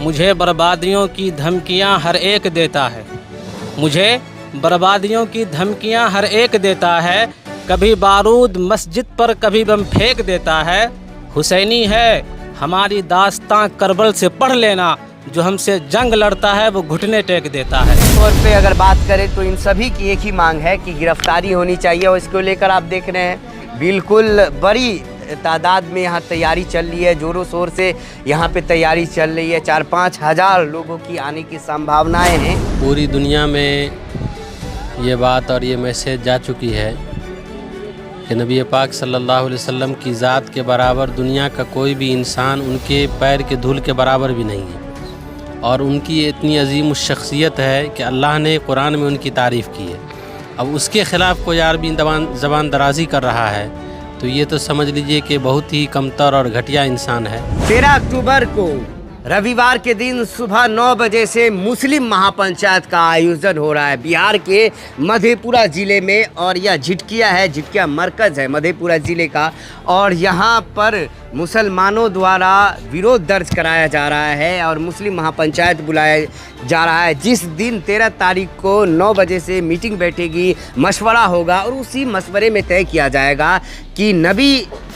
मुझे बर्बादियों की धमकियां हर एक देता है, मुझे बर्बादियों की धमकियां हर एक देता है। कभी बारूद मस्जिद पर कभी बम फेंक देता है। हुसैनी है हमारी दास्तां करबल से पढ़ लेना, जो हमसे जंग लड़ता है वो घुटने टेक देता है। तौर पे अगर बात करें तो इन सभी की एक ही मांग है कि गिरफ्तारी होनी चाहिए, और इसको लेकर आप देख रहे हैं बिल्कुल बड़ी तादाद में यहाँ तैयारी चल रही है, ज़ोरों शोर से यहाँ पे तैयारी चल रही है। 4-5 हज़ार लोगों की आने की संभावनाएं हैं। पूरी दुनिया में ये बात और ये मैसेज जा चुकी है कि नबी पाक सल्लल्लाहु अलैहि वसल्लम की ज़ात के बराबर दुनिया का कोई भी इंसान उनके पैर के धूल के बराबर भी नहीं है, और उनकी इतनी अजीम शख्सियत है कि अल्लाह ने कुरान में उनकी तारीफ़ की है। अब उसके ख़िलाफ़ कोई आदमी ज़बान दराजी कर रहा है तो ये तो समझ लीजिए कि बहुत ही कमतर और घटिया इंसान है। 13 अक्टूबर को रविवार के दिन सुबह 9 बजे से मुस्लिम महापंचायत का आयोजन हो रहा है बिहार के मधेपुरा ज़िले में, और यह झिटकिया है, झिटकिया मरकज़ है मधेपुरा ज़िले का, और यहाँ पर मुसलमानों द्वारा विरोध दर्ज कराया जा रहा है और मुस्लिम महापंचायत बुलाया जा रहा है। जिस दिन 13 तारीख को 9 बजे से मीटिंग बैठेगी, मशवरा होगा, और उसी मशवरे में तय किया जाएगा कि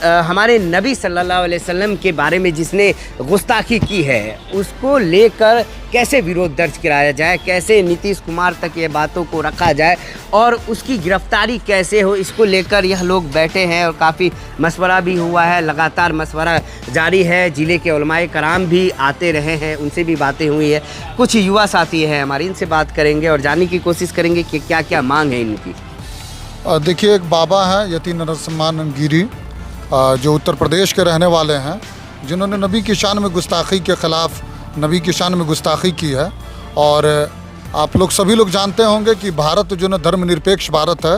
हमारे नबी सल्लल्लाहु अलैहि वसल्लम के बारे में जिसने गुस्ताखी की है उसको लेकर कैसे विरोध दर्ज कराया जाए, कैसे नीतीश कुमार तक ये बातों को रखा जाए और उसकी गिरफ्तारी कैसे हो, इसको लेकर यह लोग बैठे हैं। और काफ़ी मशवरा भी हुआ है, लगातार मशवरा जारी है। ज़िले के उलमाए कराम भी आते रहे हैं, उनसे भी बातें हुई है। कुछ युवा साथी हैं हमारे, इनसे बात करेंगे और जानने की कोशिश करेंगे कि क्या क्या मांग है इनकी। देखिए, एक बाबा हैं यती नरसिम्हानंद गिरी, जो उत्तर प्रदेश के रहने वाले हैं, जिन्होंने नबी की शान में गुस्ताखी के ख़िलाफ़ नबी की शान में गुस्ताखी की है। और आप लोग सभी लोग जानते होंगे कि भारत जो है धर्मनिरपेक्ष भारत है।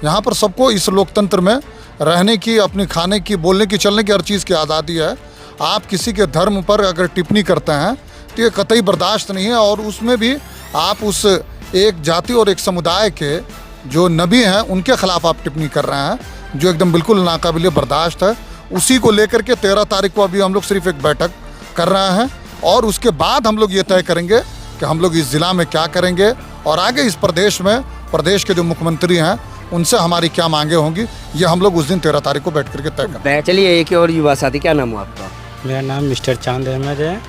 यहाँ पर सबको इस लोकतंत्र में रहने की, अपनी खाने की, बोलने की, चलने की हर चीज़ की आज़ादी है। आप किसी के धर्म पर अगर टिप्पणी करते हैं तो ये कतई बर्दाश्त नहीं है, और उसमें भी आप उस एक जाति और एक समुदाय के जो नबी हैं उनके ख़िलाफ़ आप टिप्पणी कर रहे हैं, जो एकदम बिल्कुल नाकाबिले बर्दाश्त है। उसी को लेकर के 13 तारीख को अभी हम लोग सिर्फ एक बैठक कर रहे हैं, और उसके बाद हम लोग ये तय करेंगे कि हम लोग इस ज़िला में क्या करेंगे, और आगे इस प्रदेश में प्रदेश के जो मुख्यमंत्री हैं उनसे हमारी क्या मांगे होंगी, ये हम लोग उस दिन 13 तारीख को बैठ करके तय करेंगे। चलिए, एक और युवा साथी, क्या नाम हुआ आपका? मेरा नाम मिस्टर चांद अहमद है।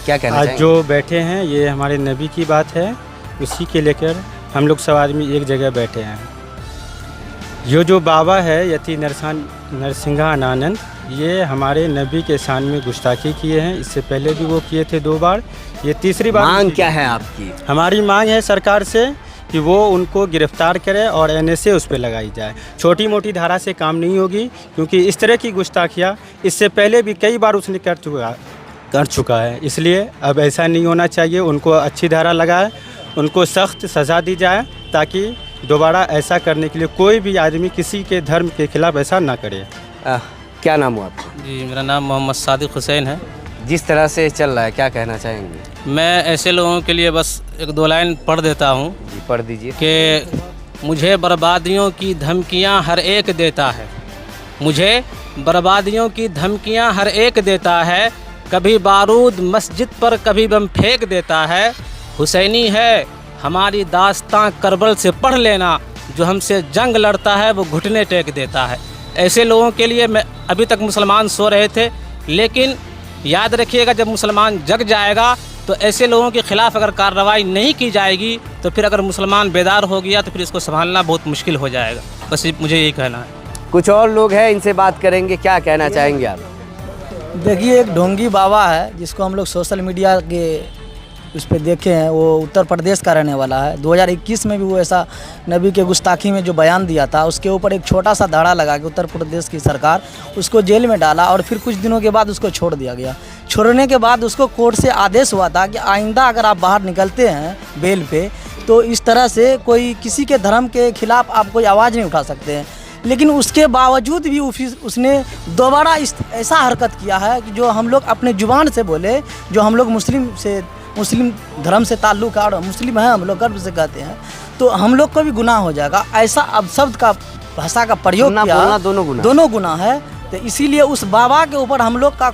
क्या कहना आज चाहेंगे? जो बैठे हैं ये हमारे नबी की बात है, उसी के लेकर हम लोग सब आदमी एक जगह बैठे हैं। जो बाबा है यती नरसिम्हानंद, ये हमारे नबी के शान में गुस्ताखी किए हैं। इससे पहले भी वो किए थे 2 बार, ये तीसरी बार। मांग क्या है आपकी? हमारी मांग है सरकार से कि वो उनको गिरफ्तार करे और NSA उस पर लगाई जाए। छोटी मोटी धारा से काम नहीं होगी, क्योंकि इस तरह की गुस्ताखियाँ इससे पहले भी कई बार उसने कर चुका है। इसलिए अब ऐसा नहीं होना चाहिए। उनको अच्छी धारा लगाए, उनको सख्त सज़ा दी जाए, ताकि दोबारा ऐसा करने के लिए कोई भी आदमी किसी के धर्म के खिलाफ ऐसा ना करे। क्या नाम हुआ आपका? जी, मेरा नाम मोहम्मद सादिक हुसैन है। जिस तरह से चल रहा है, क्या कहना चाहेंगे? मैं ऐसे लोगों के लिए बस 1-2 लाइन पढ़ देता हूँ जी, पढ़ दीजिए। कि मुझे बर्बादियों की धमकियां हर एक देता है, मुझे बर्बादियों की धमकियां हर एक देता है। कभी बारूद मस्जिद पर कभी बम फेंक देता है। हुसैनी है हमारी दास्तां करबल से पढ़ लेना, जो हमसे जंग लड़ता है वो घुटने टेक देता है। ऐसे लोगों के लिए मैं अभी तक मुसलमान सो रहे थे, लेकिन याद रखिएगा जब मुसलमान जग जाएगा तो ऐसे लोगों के ख़िलाफ़ अगर कार्रवाई नहीं की जाएगी तो फिर अगर मुसलमान बेदार हो गया तो फिर इसको संभालना बहुत मुश्किल हो जाएगा। बस मुझे यही कहना है। कुछ और लोग हैं, इनसे बात करेंगे। क्या कहना चाहेंगे आप? देखिए, एक ढोंगी बाबा है जिसको हम लोग सोशल मीडिया के उस पर देखे हैं। वो उत्तर प्रदेश का रहने वाला है। 2021 में भी वो ऐसा नबी के गुस्ताखी में जो बयान दिया था, उसके ऊपर एक छोटा सा धाड़ा लगा के उत्तर प्रदेश की सरकार उसको जेल में डाला, और फिर कुछ दिनों के बाद उसको छोड़ दिया गया। छोड़ने के बाद उसको कोर्ट से आदेश हुआ था कि आइंदा अगर आप बाहर निकलते हैं बेल पे तो इस तरह से कोई किसी के धर्म के खिलाफ आप कोई आवाज़ नहीं उठा सकते हैं। लेकिन उसके बावजूद भी उसने दोबारा ऐसा हरकत किया है कि जो हम लोग अपने ज़ुबान से बोले, जो हम लोग मुस्लिम धर्म से ताल्लुक़ है और मुस्लिम हैं, हम लोग गर्व से कहते हैं, तो हम लोग को भी गुनाह हो जाएगा। ऐसा अब शब्द का भाषा का प्रयोग किया, दोनों गुनाह है। तो इसीलिए उस बाबा के ऊपर हम लोग का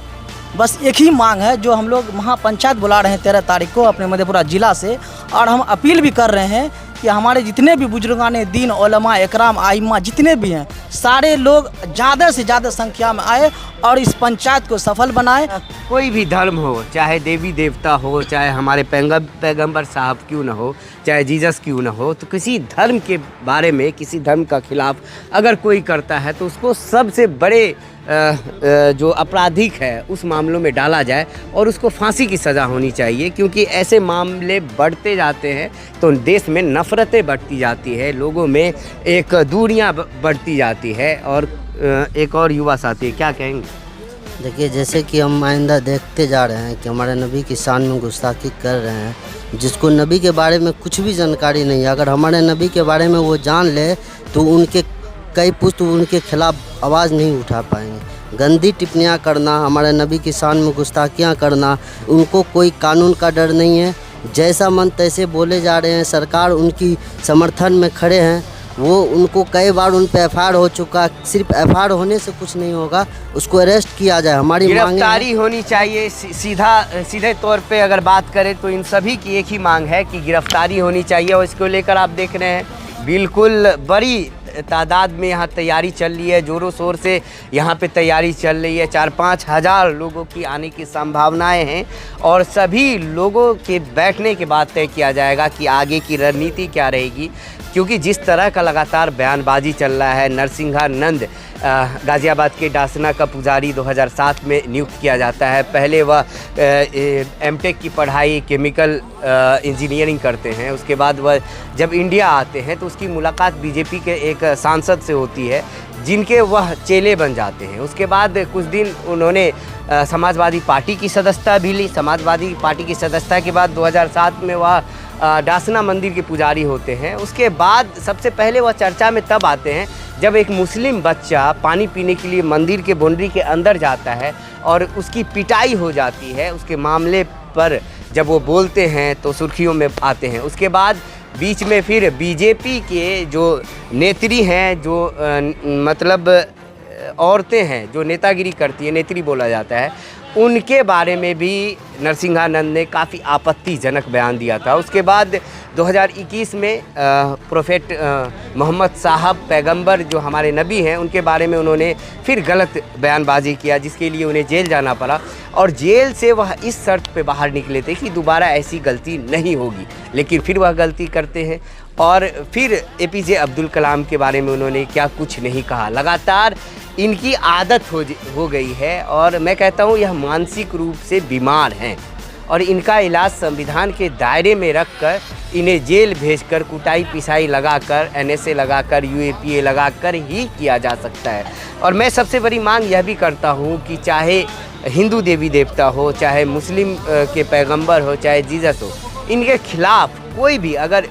बस एक ही मांग है जो हम लोग महापंचायत बुला रहे हैं 13 तारीख को अपने मधेपुरा ज़िला से, और हम अपील भी कर रहे हैं कि हमारे जितने भी बुजुर्गान दीन, उलमा, इकराम, आइम्मा जितने भी हैं, सारे लोग ज़्यादा से ज़्यादा संख्या में आए और इस पंचायत को सफल बनाएं। कोई भी धर्म हो, चाहे देवी देवता हो, चाहे हमारे पैगंबर साहब क्यों ना हो, चाहे जीसस क्यों ना हो, तो किसी धर्म के बारे में, किसी धर्म का खिलाफ अगर कोई करता है तो उसको सबसे बड़े जो आपराधिक है उस मामलों में डाला जाए और उसको फांसी की सज़ा होनी चाहिए, क्योंकि ऐसे मामले बढ़ते जाते हैं तो देश में नफ़रतें बढ़ती जाती है, लोगों में एक दूरियां बढ़ती जाती है। और एक और युवा साथी क्या कहेंगे? देखिए, जैसे कि हम आइंदा देखते जा रहे हैं कि हमारे नबी की शान में गुस्ताखी कर रहे हैं, जिसको नबी के बारे में कुछ भी जानकारी नहीं है, अगर हमारे नबी के बारे में वो जान ले तो उनके कई पुष्ट उनके खिलाफ आवाज़ नहीं उठा पाएंगे। गंदी टिप्पणियाँ करना, हमारे नबी की शान में गुस्ताखियाँ करना, उनको कोई कानून का डर नहीं है, जैसा मन तैसे बोले जा रहे हैं। सरकार उनकी समर्थन में खड़े हैं, वो उनको कई बार उन पर एफआईआर हो चुका, सिर्फ एफआईआर होने से कुछ नहीं होगा, उसको अरेस्ट किया जाए। हमारी गिरफ्तारी होनी चाहिए। सीधे तौर पे अगर बात करें तो इन सभी की एक ही मांग है कि गिरफ्तारी होनी चाहिए, और इसको लेकर आप देख रहे हैं बिल्कुल बड़ी तादाद में यहाँ तैयारी चल रही है, ज़ोरों शोर से यहाँ पे तैयारी चल रही है। 4-5 हज़ार लोगों की आने की संभावनाएं हैं, और सभी लोगों के बैठने के बाद तय किया जाएगा कि आगे की रणनीति क्या रहेगी, क्योंकि जिस तरह का लगातार बयानबाजी चल रहा है। नरसिंहानंद गाज़ियाबाद के डासना का पुजारी 2007 में नियुक्त किया जाता है। पहले वह एमटेक की पढ़ाई केमिकल इंजीनियरिंग करते हैं, उसके बाद वह जब इंडिया आते हैं तो उसकी मुलाकात बीजेपी के एक सांसद से होती है, जिनके वह चेले बन जाते हैं। उसके बाद कुछ दिन उन्होंने समाजवादी पार्टी की सदस्यता भी ली। समाजवादी पार्टी की सदस्यता के बाद 2007 में वह डासना मंदिर के पुजारी होते हैं। उसके बाद सबसे पहले वह चर्चा में तब आते हैं जब एक मुस्लिम बच्चा पानी पीने के लिए मंदिर के बाउंड्री के अंदर जाता है और उसकी पिटाई हो जाती है। उसके मामले पर जब वो बोलते हैं तो सुर्खियों में आते हैं। उसके बाद बीच में फिर बीजेपी के जो नेत्री हैं, जो मतलब औरतें हैं जो नेतागिरी करती है, नेत्री बोला जाता है, उनके बारे में भी नरसिंहानंद ने काफ़ी आपत्तिजनक बयान दिया था। उसके बाद 2021 में प्रोफेट मोहम्मद साहब पैगंबर जो हमारे नबी हैं, उनके बारे में उन्होंने फिर गलत बयानबाजी किया, जिसके लिए उन्हें जेल जाना पड़ा। और जेल से वह इस शर्त पे बाहर निकले थे कि दोबारा ऐसी गलती नहीं होगी, लेकिन फिर वह गलती करते हैं। और फिर एपीजे अब्दुल कलाम के बारे में उन्होंने क्या कुछ नहीं कहा। लगातार इनकी आदत हो गई है, और मैं कहता हूँ यह मानसिक रूप से बीमार हैं, और इनका इलाज संविधान के दायरे में रखकर इन्हें जेल भेजकर कुटाई पिसाई लगाकर, एनएसए लगाकर, यूएपीए लगाकर ही किया जा सकता है। और मैं सबसे बड़ी मांग यह भी करता हूँ कि चाहे हिंदू देवी देवता हो, चाहे मुस्लिम के पैगंबर हो, चाहे जीसस हो, इनके खिलाफ कोई भी, अगर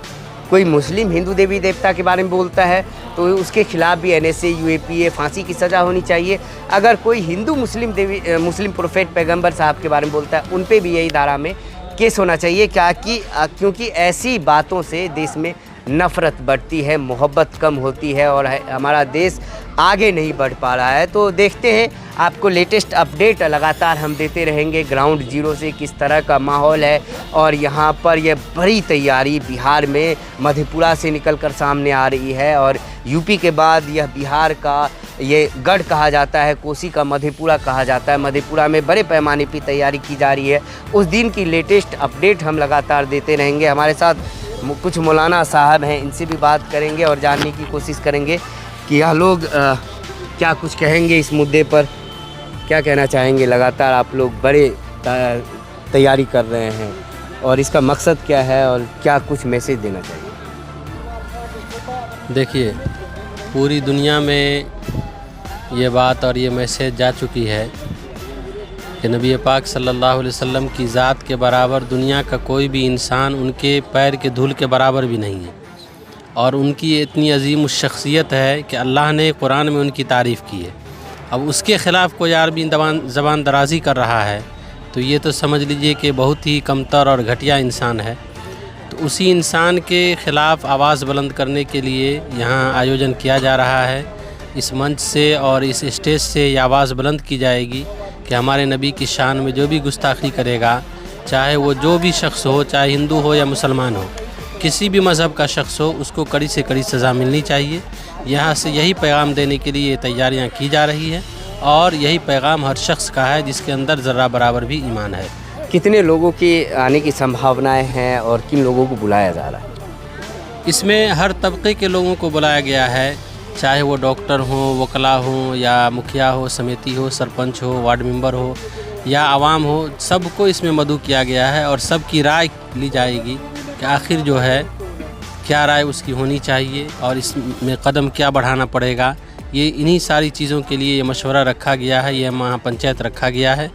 कोई मुस्लिम हिंदू देवी देवता के बारे में बोलता है तो उसके खिलाफ भी एनएसए, यूएपीए, फांसी की सज़ा होनी चाहिए। अगर कोई हिंदू मुस्लिम प्रोफेट पैगंबर साहब के बारे में बोलता है, उन पे भी यही धारा में केस होना चाहिए। क्योंकि ऐसी बातों से देश में नफ़रत बढ़ती है, मोहब्बत कम होती है, और हमारा देश आगे नहीं बढ़ पा रहा है। तो देखते हैं, आपको लेटेस्ट अपडेट लगातार हम देते रहेंगे ग्राउंड जीरो से किस तरह का माहौल है। और यहाँ पर यह बड़ी तैयारी बिहार में मधेपुरा से निकलकर सामने आ रही है, और यूपी के बाद यह बिहार का ये गढ़ कहा जाता है, कोसी का मधेपुरा कहा जाता है। मधेपुरा में बड़े पैमाने पर तैयारी की जा रही है। उस दिन की लेटेस्ट अपडेट हम लगातार देते रहेंगे। हमारे साथ कुछ मौलाना साहब हैं, इनसे भी बात करेंगे और जानने की कोशिश करेंगे कि यह लोग क्या कुछ कहेंगे इस मुद्दे पर, क्या कहना चाहेंगे। लगातार आप लोग बड़े तैयारी कर रहे हैं, और इसका मकसद क्या है और क्या कुछ मैसेज देना चाहिए? देखिए, पूरी दुनिया में ये बात और ये मैसेज जा चुकी है कि नबी पाक सल्लल्लाहु अलैहि वसल्लम की ज़ात के बराबर दुनिया का कोई भी इंसान उनके पैर के धूल के बराबर भी नहीं है, और उनकी इतनी अजीम शख्सियत है कि अल्लाह ने कुरान में उनकी तारीफ़ की है। अब उसके ख़िलाफ़ कोई आदमी ज़बान दराज़ी कर रहा है तो ये तो समझ लीजिए कि बहुत ही कमतर और घटिया इंसान है। तो उसी इंसान के ख़िलाफ़ आवाज़ बुलंद करने के लिए यहाँ आयोजन किया जा रहा है। इस मंच से और इस स्टेज से ये आवाज़ बुलंद की जाएगी कि कि हमारे नबी की शान में जो भी गुस्ताखी करेगा, चाहे वो जो भी शख्स हो, चाहे हिंदू हो या मुसलमान हो, किसी भी मज़हब का शख्स हो, उसको कड़ी से कड़ी सज़ा मिलनी चाहिए। यहाँ से यही पैगाम देने के लिए तैयारियाँ की जा रही है और यही पैगाम हर शख्स का है जिसके अंदर ज़र्रा बराबर भी ईमान है। कितने लोगों के आने की संभावनाएं हैं और किन लोगों को बुलाया जा रहा है? इसमें हर तबके के लोगों को बुलाया गया है, चाहे वो डॉक्टर हों, वकला हों या मुखिया हो, समिति हो, सरपंच हो, वार्ड मेंबर हो या आवाम हो, सबको इसमें मदऊ किया गया है और सबकी राय ली जाएगी कि आखिर जो है क्या राय उसकी होनी चाहिए और इसमें कदम क्या बढ़ाना पड़ेगा। ये इन्हीं सारी चीज़ों के लिए ये मशवरा रखा गया है, ये महापंचायत रखा गया है।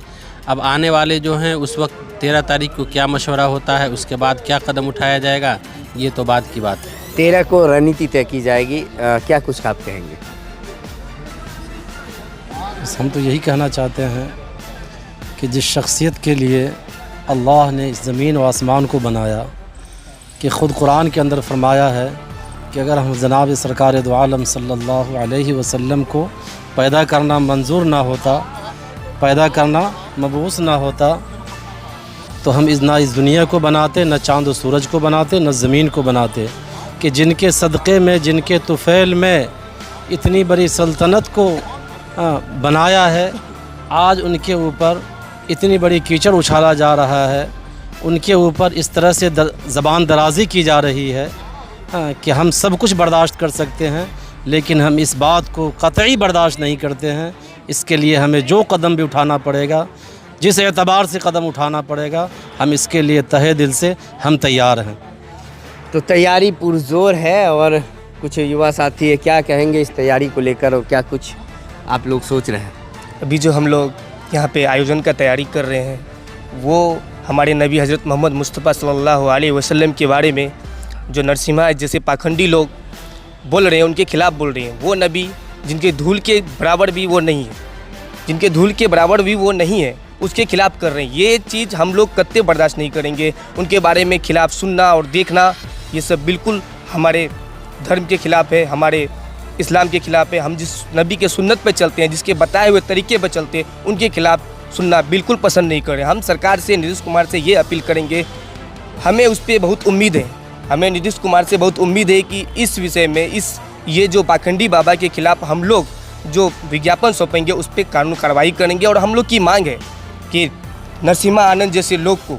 अब आने वाले जो हैं उस वक्त 13 तारीख को क्या मशवरा होता है, उसके बाद क्या कदम उठाया जाएगा, ये तो बाद की बात है। 13 को रणनीति तय की जाएगी, क्या कुछ आप कहेंगे? बस हम तो यही कहना चाहते हैं कि जिस शख्सियत के लिए अल्लाह ने इस ज़मीन व आसमान को बनाया, कि ख़ुद कुरान के अंदर फरमाया है कि अगर हम जनाब सरकार दो आलम सल्लल्लाहु अलैहि वसल्लम को पैदा करना मंजूर ना होता, पैदा करना मबूस ना होता, तो हम ना इस दुनिया को बनाते, न चाँद व सूरज को बनाते, न ज़मीन को बनाते। कि जिनके सदक़े में, जिनके तुफ़ैल में इतनी बड़ी सल्तनत को बनाया है, आज उनके ऊपर इतनी बड़ी कीचड़ उछाला जा रहा है, उनके ऊपर इस तरह से ज़बान दराज़ी की जा रही है कि हम सब कुछ बर्दाश्त कर सकते हैं, लेकिन हम इस बात को क़तई बर्दाश्त नहीं करते हैं। इसके लिए हमें जो कदम भी उठाना पड़ेगा, जिस एतबार से कदम उठाना पड़ेगा, हम इसके लिए तहे दिल से हम तैयार हैं। तो तैयारी पुरजोर है और कुछ युवा साथी है, क्या कहेंगे इस तैयारी को लेकर और क्या कुछ आप लोग सोच रहे हैं? अभी जो हम लोग यहाँ पे आयोजन का तैयारी कर रहे हैं, वो हमारे नबी हज़रत मोहम्मद मुस्तफ़ा सल्लल्लाहु अलैहि वसल्लम के बारे में जो नरसिम्हा जैसे पाखंडी लोग बोल रहे हैं, उनके खिलाफ़ बोल रहे हैं। वो नबी जिनके धूल के बराबर भी वो नहीं है, जिनके धूल के बराबर भी वो नहीं है, उसके खिलाफ़ कर रहे हैं। ये चीज़ हम लोग कतई बर्दाश्त नहीं करेंगे। उनके बारे में खिलाफ़ सुनना और देखना, ये सब बिल्कुल हमारे धर्म के ख़िलाफ़ है, हमारे इस्लाम के ख़िलाफ़ है। हम जिस नबी के सुन्नत पे चलते हैं, जिसके बताए हुए तरीके पे चलते हैं, उनके खिलाफ़ सुनना बिल्कुल पसंद नहीं करें। हम सरकार से, नीतीश कुमार से ये अपील करेंगे, हमें उस पर बहुत उम्मीद है, हमें नीतीश कुमार से बहुत उम्मीद है कि इस विषय में, ये जो पाखंडी बाबा के ख़िलाफ़ हम लोग जो विज्ञापन सौंपेंगे उस पर कानून कार्रवाई करेंगे। और हम लोग की मांग है कि नरसिम्हा आनंद जैसे लोग को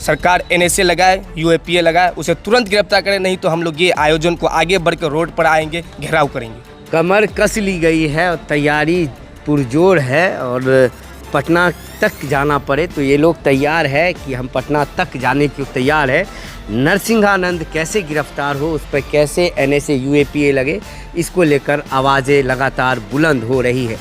सरकार NSA लगाए, UAPA लगाए, उसे तुरंत गिरफ्तार करें, नहीं तो हम लोग ये आयोजन को आगे बढ़कर रोड पर आएंगे, घेराव करेंगे। कमर कस ली गई है और तैयारी पुरजोर है और पटना तक जाना पड़े तो ये लोग तैयार है कि हम पटना तक जाने को तैयार है। नरसिंहानंद कैसे गिरफ्तार हो, उस पर कैसे NSA UAPA लगे, इसको लेकर आवाज़ें लगातार बुलंद हो रही है।